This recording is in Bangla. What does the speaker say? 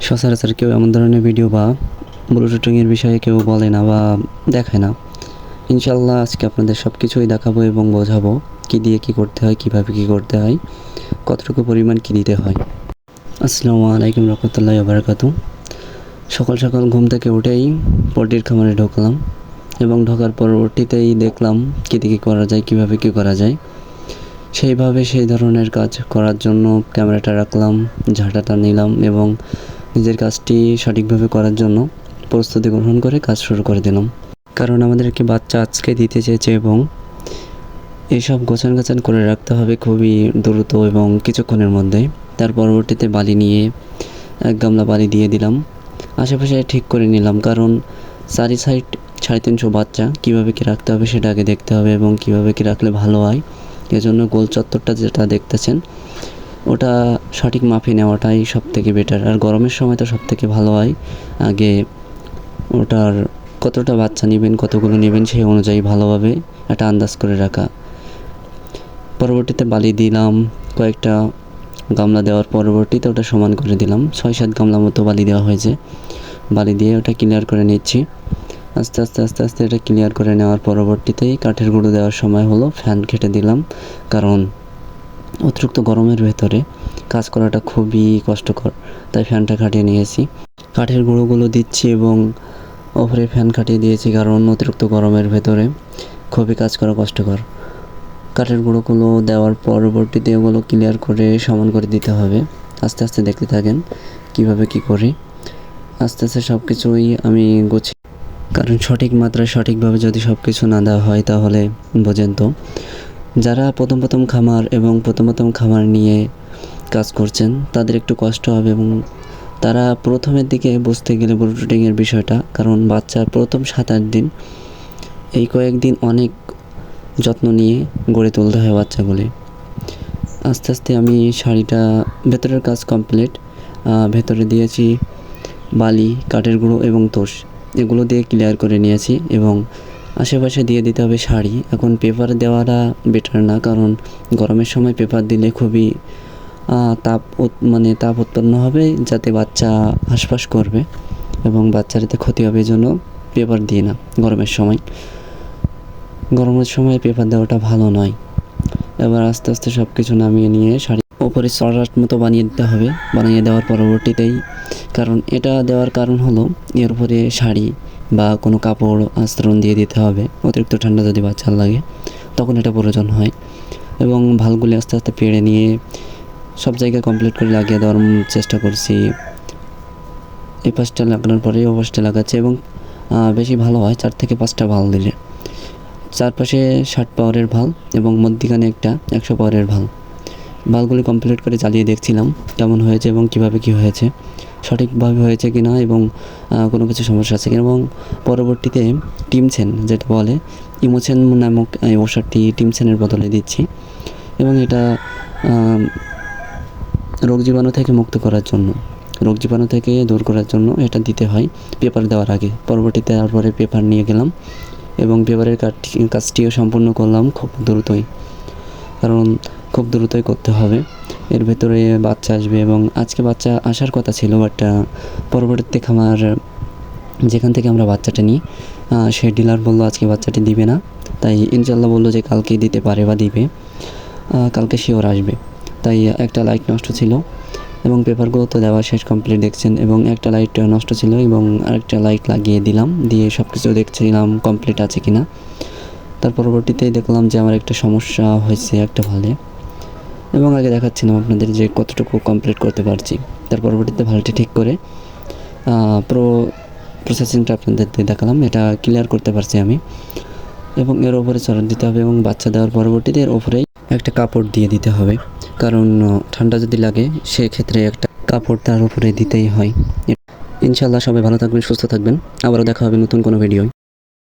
সচরাচর কেউ এমন ধরনের ভিডিও বা ব্লুটুথিংয়ের বিষয়ে কেউ বলে না বা দেখায় না। ইনশাআল্লাহ আজকে আপনাদের সব কিছুই দেখাবো এবং বোঝাবো কী দিয়ে কী করতে হয়, কীভাবে কী করতে হয়, কতটুকু পরিমাণ কী দিতে হয়। আসসালামু আলাইকুম রহমতুল্লাহি ওয়া বারাকাতুহু। সকাল সকাল ঘুম থেকে উঠেই পোলট্রির খামারে ঢুকলাম এবং ঢোকার পরবর্তীতেই দেখলাম কী দিয়ে কী করা যায়, কীভাবে কী করা যায়। সেইভাবে সেই ধরনের কাজ করার জন্য ক্যামেরাটা রাখলাম, ঝাঁটাটা নিলাম এবং নিজের কাজটি সঠিকভাবে করার জন্য প্রস্তুতি গ্রহণ করে কাজ শুরু করে দিলাম। কারণ আমাদের একটি বাচ্চা আজকে দিতে চেয়েছে এবং এইসব গোছান করে রাখতে হবে খুবই দ্রুত এবং কিছুক্ষণের মধ্যে। তার পরবর্তীতে বালি নিয়ে এক গামলা বালি দিয়ে দিলাম। আশেপাশে ঠিক করে নিলাম, কারণ চারি সাইড 350 বাচ্চা কীভাবে কী রাখতে হবে সেটা আগে দেখতে হবে এবং কীভাবে কী রাখলে ভালো হয়। এজন্য গোল চত্বরটা যেটা দেখতেছেন ওটা সঠিক মাপে নেওয়াটাই সবথেকে বেটার। আর গরমের সময় তো সবথেকে ভালো হয় আগে ওটার কতটা বাচ্চা নেবেন, কতগুলো নেবেন সেই অনুযায়ী ভালোভাবে একটা আন্দাজ করে রাখা। পরবর্তীতে বালি দিলাম, কয়েকটা গামলা দেওয়ার পরবর্তীতে ওটা সমান করে দিলাম। 6-7 গামলা মতো বালি দেওয়া হয়েছে। বালি দিয়ে ওটা ক্লিয়ার করে নিচ্ছি। আস্তে আস্তে এটা ক্লিয়ার করে নেওয়ার পরবর্তীতেই কাঠের গুঁড়ো দেওয়ার সময় হলো। ফ্যান খেটে দিলাম, কারণ অতিরিক্ত গরমের ভেতরে কাজ করাটা খুবই কষ্টকর, তাই ফ্যানটা খাটিয়ে নিয়েছি। কাঠের গুঁড়োগুলো দিচ্ছি এবং ওপরে ফ্যান খাটিয়ে দিয়েছি, কারণ অতিরিক্ত গরমের ভেতরে খুবই কাজ করা কষ্টকর। কাঠের গুঁড়োগুলো দেওয়ার পরবর্তীতে ওগুলো ক্লিয়ার করে সমান করে দিতে হবে। আস্তে আস্তে দেখতে থাকেন কীভাবে কী করি। আস্তে আস্তে সব কিছুই আমি গুছিয়ে, কারণ সঠিক মাত্রায় সঠিকভাবে যদি সব কিছু না দেওয়া হয় তাহলে বোঝেন তো, যারা প্রথম খামার এবং প্রথম খামার নিয়ে কাজ করছেন তাদের একটু কষ্ট হবে এবং তারা প্রথমের দিকে বুঝতে গেলে ব্লুটুথিংয়ের বিষয়টা, কারণ বাচ্চার প্রথম 7-8 দিন এই কয়েকদিন অনেক যত্ন নিয়ে গড়ে তুলতে হয় বাচ্চাগুলি। আস্তে আস্তে আমি শাড়িটা ভেতরের কাজ কমপ্লিট। ভেতরে দিয়েছি বালি, কাঠের গুঁড়ো এবং তোষ, এগুলো দিয়ে ক্লিয়ার করে নিয়েছি এবং আশেপাশে দিয়ে দিতে হবে শাড়ি। এখন পেপার দেওয়াটা বেটার না, কারণ গরমের সময় পেপার দিলে খুবই তাপ উৎপন্ন হবে, যাতে বাচ্চা হাঁসফাঁস করবে এবং বাচ্চার এতে ক্ষতি হবে। এই জন্য পেপার দিই না গরমের সময় পেপার দেওয়াটা ভালো নয়। এবার আস্তে আস্তে সব কিছু নামিয়ে নিয়ে শাড়ি ওপরে চড়ার মতো বানিয়ে দিতে হবে। বানিয়ে দেওয়ার পরবর্তীতেই, কারণ এটা দেওয়ার কারণ হলো এর উপরে শাড়ি বা কোনো কাপড় আস্তরণ দিয়ে দিতে হবে। অতিরিক্ত ঠান্ডা যদি বাচ্চার লাগে তখন এটা প্রয়োজন হয়। এবং ভালগুলি আস্তে আস্তে পেড়ে নিয়ে সব জায়গায় কমপ্লিট করে লাগিয়ে দেওয়ার চেষ্টা করছি। এই পাশটা লাগানোর পরে ও পাশটা লাগাচ্ছি এবং বেশি ভালো হয় 4 থেকে 5টা ভাল দিলে। চারপাশে 60 পাওয়ারের ভাল এবং মধ্যিখানে একটা 100 পাওয়ারের ভাল। ভালগুলি কমপ্লিট করে চালিয়ে দেখছিলাম কেমন হয়েছে এবং কীভাবে কী হয়েছে, সঠিকভাবে হয়েছে কি না এবং কোনো কিছু সমস্যা আছে কি। এবং পরবর্তীতে টিমসেন, যেটা বলে ইমোসেন নামক এই ওষুধটি টিমসেনের বদলে দিচ্ছি এবং এটা রোগ জীবাণু থেকে মুক্ত করার জন্য, রোগ জীবাণু থেকে দূর করার জন্য এটা দিতে হয় পেপার দেওয়ার আগে। পরবর্তীতে তারপরে পেপার নিয়ে গেলাম এবং পেপারের কাজটিও সম্পূর্ণ করলাম খুব দ্রুতই, কারণ খুব দ্রুতই করতে হবে। এর ভেতরে বাচ্চা আসবে এবং আজকে বাচ্চা আসার কথা ছিল, বাট পরবর্তীতে খামার যেখান থেকে আমরা বাচ্চাটা নিই সেই ডিলার বললো আজকে বাচ্চাটি দিবে না, তাই ইনশাল্লাহ বললো যে কালকে দিতে পারে বা দিবে, কালকে শিওর আসবে। তাই একটা লাইট নষ্ট ছিল এবং পেপারগুলো তো দেওয়া শেষ কমপ্লিট দেখছেন, এবং একটা লাইট নষ্ট ছিল এবং আরেকটা লাইট লাগিয়ে দিলাম, দিয়ে সব কিছু দেখছিলাম কমপ্লিট আছে কি না। তার পরবর্তীতেই দেখলাম যে আমার একটা সমস্যা হয়েছে একটা ভালে, এবং আগে দেখাচ্ছিলাম আপনাদের যে কতটুকু কমপ্লিট করতে পারছি। তার পরবর্তীতে ভালটি ঠিক করে প্রসেসিংটা আপনাদের দেখালাম, এটা ক্লিয়ার করতে পারছি আমি। এবং এর ওপরে চড়ার দিতে হবে এবং বাচ্চা দেওয়ার পরবর্তীতে এর ওপরেই একটা কাপড় দিয়ে দিতে হবে, কারণ ঠান্ডা যদি লাগে সেক্ষেত্রে একটা কাপড় তার উপরে দিতেই হয়। ইনশাআল্লাহ সবাই ভালো থাকবেন, সুস্থ থাকবেন। আবারও দেখা হবে নতুন কোনো ভিডিওয়।